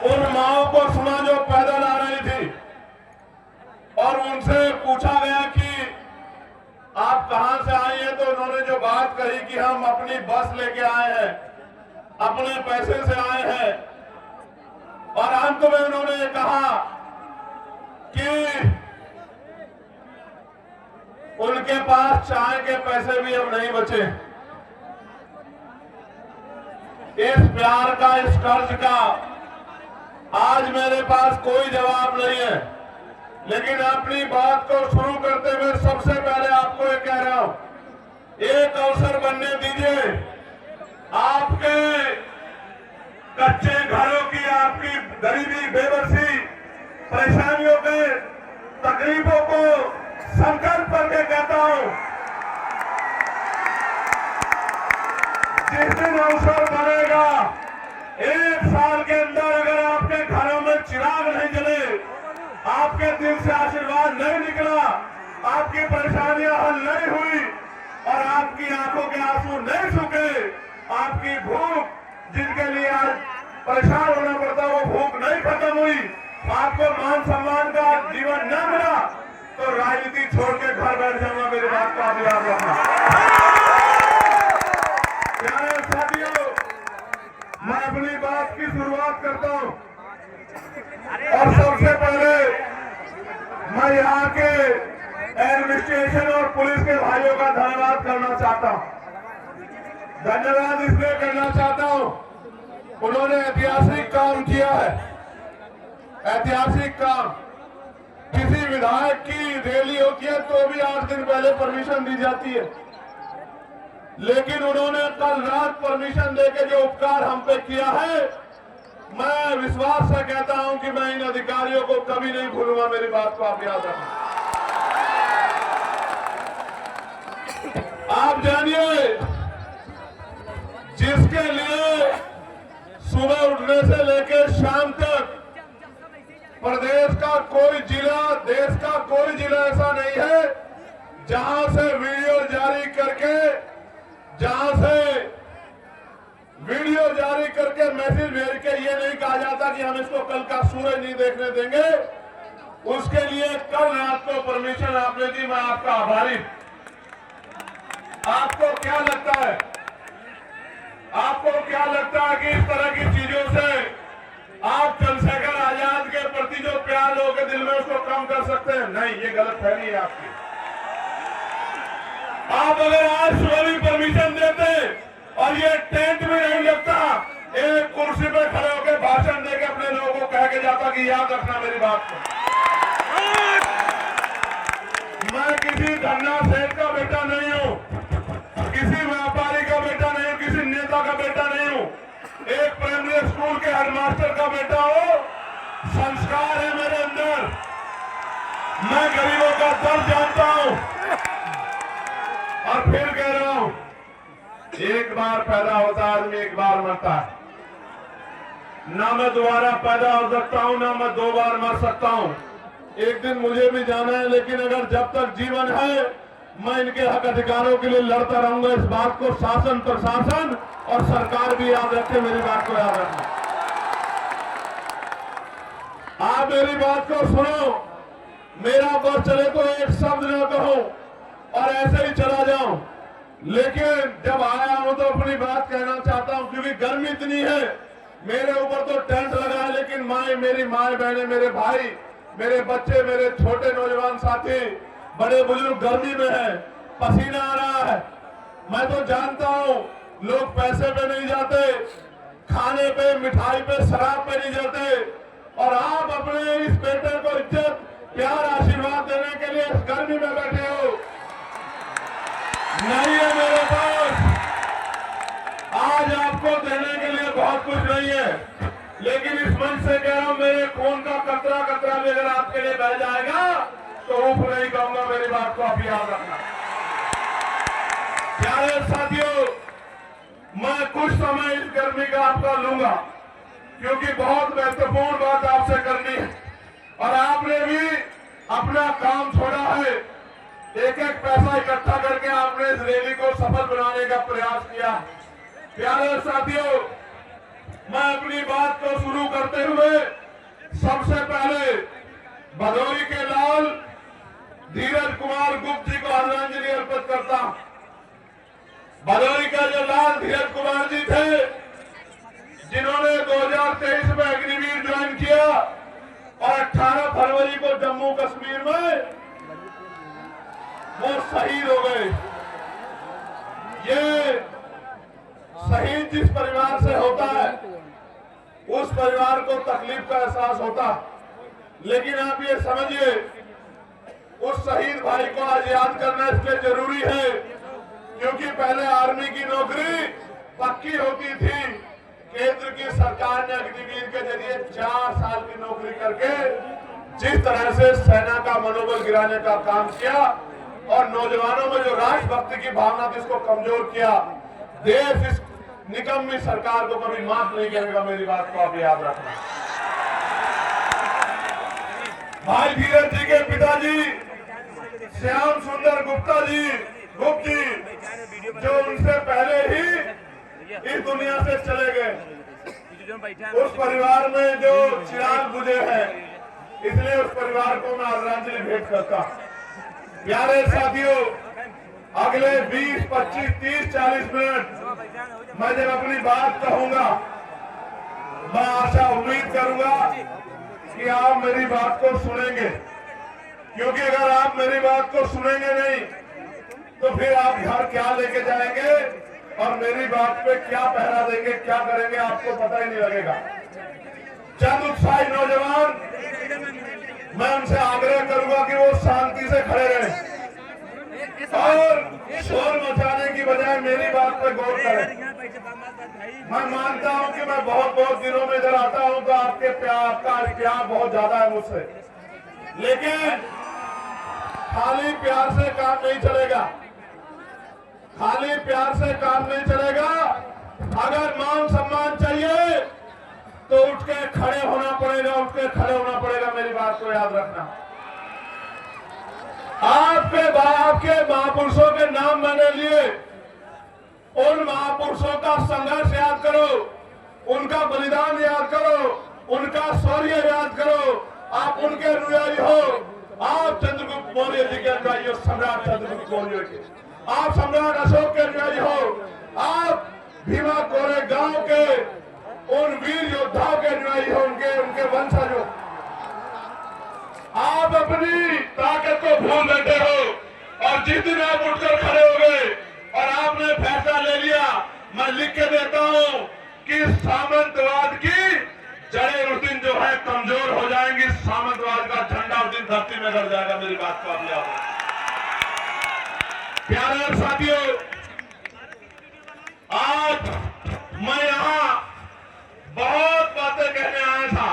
उन माओं को सुना जो पैदल आ रही थी और उनसे पूछा गया कि आप कहां से आई हैं, तो उन्होंने जो बात कही कि हम अपनी बस लेके आए हैं, अपने पैसे से आए हैं, और अंत में उन्होंने ये कहा कि उनके पास चाय के पैसे भी अब नहीं बचे। इस प्यार का, इस कर्ज का आज मेरे पास कोई जवाब नहीं है, लेकिन अपनी बात को शुरू करते हुए सबसे पहले आपको ये कह रहा हूं, एक अवसर बनने दीजिए। आपके कच्चे घरों की, आपकी गरीबी, बेबसी, परेशानियों के, तकलीफों को संकल्प करके कहता हूं, जिस दिन अवसर बनेगा, एक साल के अंदर अगर आपके घरों में चिराग नहीं जले, आपके दिल से आशीर्वाद नहीं निकला, आपकी परेशानियां हल नहीं हुई और आपकी आंखों के आंसू नहीं सूखे, आपकी भूख, जिनके लिए आज परेशान होना पड़ता, वो भूख नहीं खत्म हुई, आपको मान सम्मान का जीवन न मिला, तो राजनीति छोड़ के घर बैठ जाऊंगा। मेरी बात को आप याद रखना। प्यारे साथियों, मैं अपनी बात की शुरुआत करता हूं और सबसे पहले मैं यहाँ के एडमिनिस्ट्रेशन और पुलिस के भाइयों का धन्यवाद करना चाहता हूं। धन्यवाद इसलिए करना चाहता हूं, उन्होंने ऐतिहासिक काम किया है, ऐतिहासिक काम। किसी विधायक की रैली होती है तो भी 8 दिन पहले परमिशन दी जाती है, लेकिन उन्होंने कल रात परमिशन देके जो उपकार हम पे किया है, मैं विश्वास से कहता हूं कि मैं इन अधिकारियों को कभी नहीं भूलूंगा। मेरी बात को आप याद रखना। आप जानिए, जिसके लिए सुबह उठने से लेकर शाम तक प्रदेश का कोई जिला, देश का कोई जिला ऐसा नहीं है जहां से वीडियो जारी करके, मैसेज भेज के ये नहीं कहा जाता कि हम इसको कल का सूरज नहीं देखने देंगे, उसके लिए कल रात को परमिशन आपने दी, मैं आपका आभारी। आपको क्या लगता है, कि इस तरह की चीजों से आप चंद्रशेखर आजाद के प्रति जो प्यार लोगों के दिल में उसको कम कर सकते हैं? नहीं, ये गलत फहमी है आपकी। आप अगर आज सुबह भी परमिशन देते और ये टेंट भी नहीं लगता, एक कुर्सी पे खड़े होकर भाषण देके अपने लोगों को कह के जाता कि याद रखना मेरी बात को। मैं किसी धन्ना सेठ का बेटा नहीं हूं, किसी व्यापारी का बेटा नहीं हूं, किसी नेता का बेटा नहीं हूं, एक प्राइमरी स्कूल के हेडमास्टर का बेटा हूं। संस्कार है मेरे अंदर, मैं गरीबों का दर्द जानता हूं और फिर कह रहा हूं, एक बार पैदा होता आदमी, एक बार मरता है। ना मैं दोबारा पैदा हो सकता हूं, ना मैं 2 बार मर सकता हूं। एक दिन मुझे भी जाना है, लेकिन अगर जब तक जीवन है मैं इनके हक अधिकारों के लिए लड़ता रहूंगा। इस बात को शासन, प्रशासन और सरकार भी याद रखे, मेरी बात को याद रखना। आप मेरी बात को सुनो, मेरा बस चले तो एक शब्द न कहूं और ऐसे ही चला जाऊं, लेकिन जब आया हूं तो अपनी बात कहना चाहता हूं, क्योंकि गर्मी इतनी है। मेरे ऊपर तो टेंट लगा है, लेकिन मेरी माए बहनें, मेरे भाई, मेरे बच्चे, मेरे छोटे नौजवान साथी, बड़े बुजुर्ग गर्मी में है, पसीना आ रहा है। मैं तो जानता हूं लोग पैसे पे नहीं जाते, खाने पे, मिठाई पे, शराब पे नहीं जाते, और आप अपने इस बेटे को इज्जत, प्यार, आशीर्वाद देने के लिए इस गर्मी में बैठे हो। नहीं है मेरे पास आज आपको देने के लिए बहुत कुछ नहीं है, लेकिन इस मंच से कह रहा हूं, मेरे खून का कतरा कतरा भी अगर आपके लिए बह जाएगा तो उफ नहीं कहूंगा। मेरी बात को आप याद रखना। प्यारे साथियों, मैं कुछ समय इस गर्मी का आपका लूंगा, क्योंकि बहुत महत्वपूर्ण बात आपसे करनी है और आपने भी अपना काम छोड़ा है। एक एक पैसा इकट्ठा करके आपने इस रैली को सफल बनाने का प्रयास किया। प्यारे साथियों, मैं अपनी बात को शुरू करते हुए 2023 में अग्निवीर ज्वाइन किया और 18 फरवरी को जम्मू कश्मीर में वो शहीद हो गए। ये शहीद जिस परिवार से होता है उस परिवार को तकलीफ का एहसास होता, लेकिन आप ये समझिए उस शहीद भाई को आज याद करना इसलिए जरूरी है क्योंकि पहले आर्मी की नौकरी पक्की होती थी। केंद्र की सरकार ने अग्निवीर के जरिए 4 साल की नौकरी करके जिस तरह से सेना का मनोबल गिराने का काम किया और नौजवानों में जो राष्ट्रभक्ति की भावना थी उसको कमजोर किया, देश इस निकम्मी सरकार को कभी माफ नहीं करेगा। मेरी बात को आप याद रखना। भाई धीरज जी के पिताजी श्याम सुंदर गुप्त जी जो उनसे पहले ही इस दुनिया से चले गए, उस परिवार में जो चिराग बुझे हैं, इसलिए उस परिवार को मैं आदरांजलि भेंट करता। प्यारे साथियों, अगले 20, 25, 30, 40 मिनट मैं जब अपनी बात कहूंगा, मैं आशा उम्मीद करूंगा कि आप मेरी बात को सुनेंगे, क्योंकि अगर आप मेरी बात को सुनेंगे नहीं तो फिर आप घर क्या लेके जाएंगे और मेरी बात पे क्या पहरा देंगे, क्या करेंगे, आपको पता ही नहीं लगेगा। चंद उत्साही नौजवान, मैं उनसे आग्रह करूंगा कि वो शांति से खड़े रहें और शोर मचाने की बजाय मेरी बात पे गौर करें। मैं मानता हूं कि मैं बहुत दिनों में इधर आता हूं तो आपका प्यार बहुत ज्यादा है मुझसे, लेकिन खाली प्यार से काम नहीं चलेगा। खाली प्यार से काम नहीं चलेगा। अगर मान सम्मान चाहिए तो उठ के खड़े होना पड़ेगा। मेरी बात को याद रखना। आपके महापुरुषों के नाम मैंने लिए, उन महापुरुषों का संघर्ष याद करो, उनका बलिदान याद करो, उनका शौर्य याद करो। आप उनके अनुयायी हो, आप चंद्रगुप्त मौर्य जी के अनुयायी हो, सम्राट चंद्रगुप्त मौर्य के, आप सम्राट अशोक के अनुयायी हो, आप भीमा कोरेगांव के उन वीर योद्धाओं के अनुयायी हो, उनके वंशज हो। आप अपनी ताकत को भूल बैठे हो और जिस दिन आप उठकर खड़े हो गए और आपने फैसला ले लिया, मैं लिख के देता हूं कि सामंतवाद की जड़ें उस दिन जो है कमजोर हो जाएंगी, सामंतवाद का झंडा उस दिन धरती में गड़ जाएगा। मेरी बात को आप याद। प्यारे साथियों, आज मैं यहां बहुत बातें कहने आया था,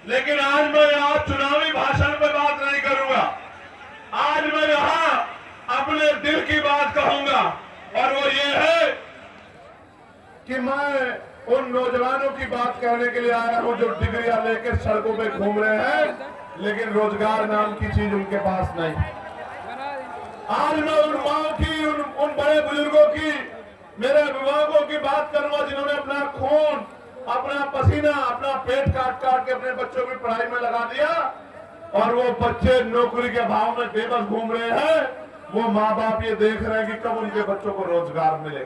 लेकिन आज मैं यहां चुनावी भाषण पे बात नहीं करूंगा। आज मैं यहां अपने दिल की बात कहूंगा और वो ये है कि मैं उन नौजवानों की बात कहने के लिए आया हूं जो डिग्रियां लेकर सड़कों पे घूम रहे हैं, लेकिन रोजगार नाम की चीज उनके पास नहीं। आज मैं उन माओ की, उन बड़े बुजुर्गों की, मेरे अभिभावकों की बात करूंगा जिन्होंने अपना खून, अपना पसीना, अपना पेट काट के अपने बच्चों की पढ़ाई में लगा दिया और वो बच्चे नौकरी के अभाव में बेबस घूम रहे हैं। वो माँ बाप ये देख रहे हैं कि कब उनके बच्चों को रोजगार मिले।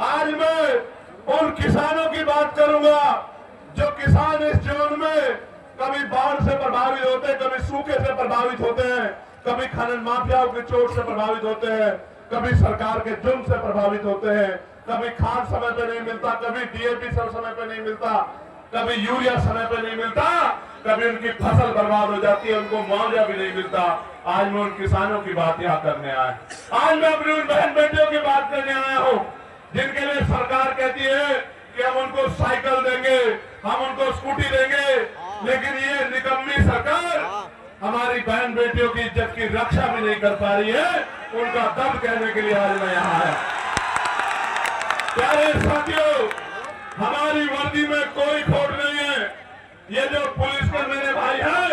आज मैं उन किसानों की बात करूंगा जो किसान इस जोन में कभी बाढ़ से प्रभावित होते हैं, कभी सूखे से प्रभावित होते हैं, कभी खनन माफियाओं की चोट से प्रभावित होते हैं, कभी सरकार के जुर्म से प्रभावित होते हैं, कभी खाद समय पे नहीं मिलता, कभी डीएपी समय पे नहीं मिलता, कभी यूरिया समय पे नहीं मिलता, कभी उनकी फसल बर्बाद हो जाती है, उनको मुआवजा भी नहीं मिलता। आज मैं उन किसानों की बात यहाँ करने आया। आज मैं अपनी उन बहन बेटियों की बात करने आया हूँ जिनके लिए सरकार कहती है कि हम उनको साइकिल देंगे, हम उनको स्कूटी देंगे, लेकिन ये निकम्मी सरकार हमारी बहन बेटियों की इज्जत की रक्षा भी नहीं कर पा रही है। उनका दर्द कहने के लिए आज मैं यहाँ आया। प्यारे साथियों, हमारी वर्दी में कोई खोट नहीं है। ये जो पुलिस के मेरे भाई हैं,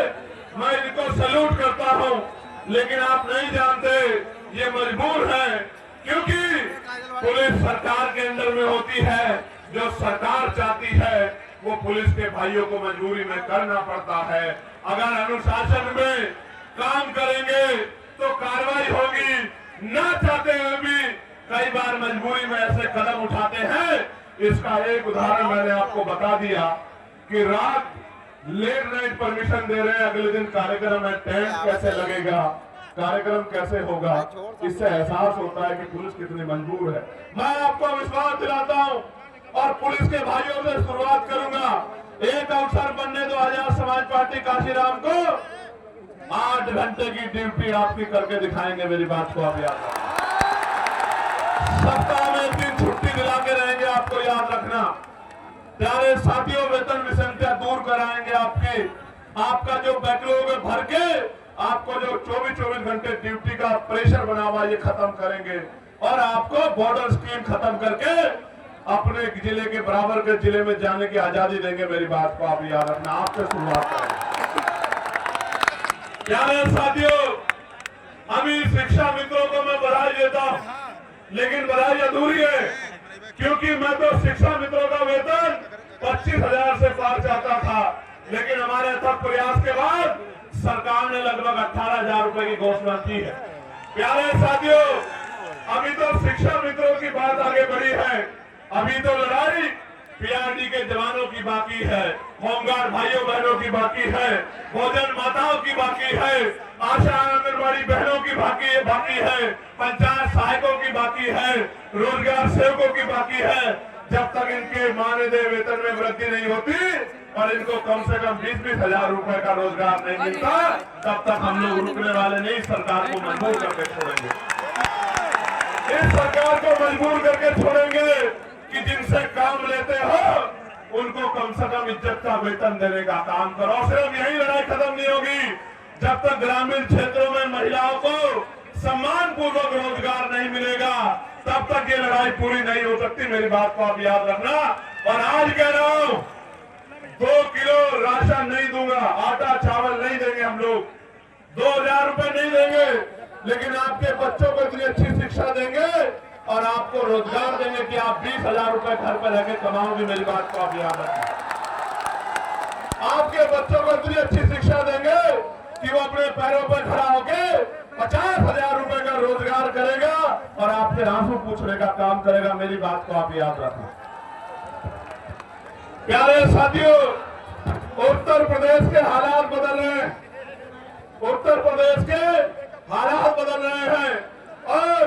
मैं इनको सैल्यूट करता हूं, लेकिन आप नहीं जानते ये मजबूर हैं, क्योंकि पुलिस सरकार के अंदर में होती है। जो सरकार चाहती है वो पुलिस के भाइयों को मजबूरी में करना पड़ता है। अगर अनुशासन में काम करेंगे तो कार्रवाई होगी, ना चाहते हुए भी कई बार मजबूरी में ऐसे कदम उठाते हैं। इसका एक उदाहरण मैंने आपको बता दिया। कि रात लेट नाइट परमिशन दे रहे हैं, अगले दिन कार्यक्रम है, टेंट कैसे लगेगा, कार्यक्रम कैसे होगा। इससे एहसास होता है कि पुलिस कितनी मजबूर है। मैं आपको विश्वास दिलाता हूं और पुलिस के भाइयों से शुरुआत करूंगा। एक अवसर बनने दो आजाद समाज पार्टी काशीराम को 8 घंटे की ड्यूटी आपकी करके दिखाएंगे। मेरी बात को आप याद रखना। सप्ताह में 1 दिन छुट्टी दिला के रहेंगे, आपको याद रखना। प्यारे साथियों, वेतन विसंख्या दूर कराएंगे आपकी। आपका जो बैकलॉग है भर के, आपको जो 24 घंटे ड्यूटी का प्रेशर बना हुआ ये खत्म करेंगे और आपको बॉर्डर स्कीम खत्म करके अपने जिले के बराबर के जिले में जाने की आजादी देंगे। मेरी बात को आप याद रखना। आपसे शुरुआत करेंगे। प्यारे साथियों, अभी शिक्षा मित्रों को मैं बधाई देता हूं, लेकिन बधाई अधूरी है, क्योंकि मैं तो शिक्षा मित्रों का वेतन 25,000 से पार चाहता था, लेकिन हमारे अथक प्रयास के बाद सरकार ने लगभग 18,000 रुपए की घोषणा की है। प्यारे साथियों, अभी तो शिक्षा मित्रों की बात आगे बढ़ी है। अभी तो लड़ाई पीआरडी के जवानों की बाकी है, होमगार्ड भाइयों बहनों की बाकी है, भोजन माताओं की बाकी है, आशा आंगनबाड़ी बहनों की बाकी है, पंचायत सहायकों की बाकी है, रोजगार सेवकों की बाकी है। जब तक इनके मानदेय वेतन में वृद्धि नहीं होती और इनको कम से कम 20-20 हजार रुपए का रोजगार नहीं मिलता, तब तक हम लोग रुकने वाले नहीं, सरकार को मजबूर करके छोड़ेंगे। इस सरकार को मजबूर करके छोड़ेंगे कि जिनसे काम लेते हो उनको कम से कम इज्जत का वेतन देने का काम करो। सिर्फ यही लड़ाई खत्म नहीं होगी जब तक ग्रामीण क्षेत्रों में महिलाओं को सम्मान पूर्वक रोजगार नहीं मिलेगा, तब तक ये लड़ाई पूरी नहीं हो सकती। मेरी बात को आप याद रखना। और आज कह रहा हूं, 2 किलो राशन नहीं दूंगा, आटा चावल नहीं देंगे हम लोग, 2,000 रुपए नहीं देंगे, लेकिन आपके बच्चों को इतनी अच्छी शिक्षा देंगे और आपको रोजगार देंगे कि आप 20,000 रुपए घर पर रहकर कमाओगे। मेरी बात को आप याद रखें। आपके बच्चों को इतनी अच्छी शिक्षा देंगे कि वो अपने पैरों पर खड़ा होकर 50,000 रुपए का रोजगार करेगा और आपसे आंसू पूछने का काम करेगा। मेरी बात को आप याद रखें। प्यारे साथियों, उत्तर प्रदेश के हालात बदल रहे हैं, उत्तर प्रदेश के हालात बदल रहे हैं और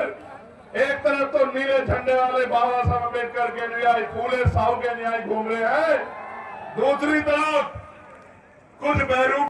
एक तरफ तो नीले झंडे वाले बाबा साहब अम्बेडकर के अनुयायी, फूले साहू के अनुयायी घूम रहे हैं, दूसरी तरफ कुछ बहरूप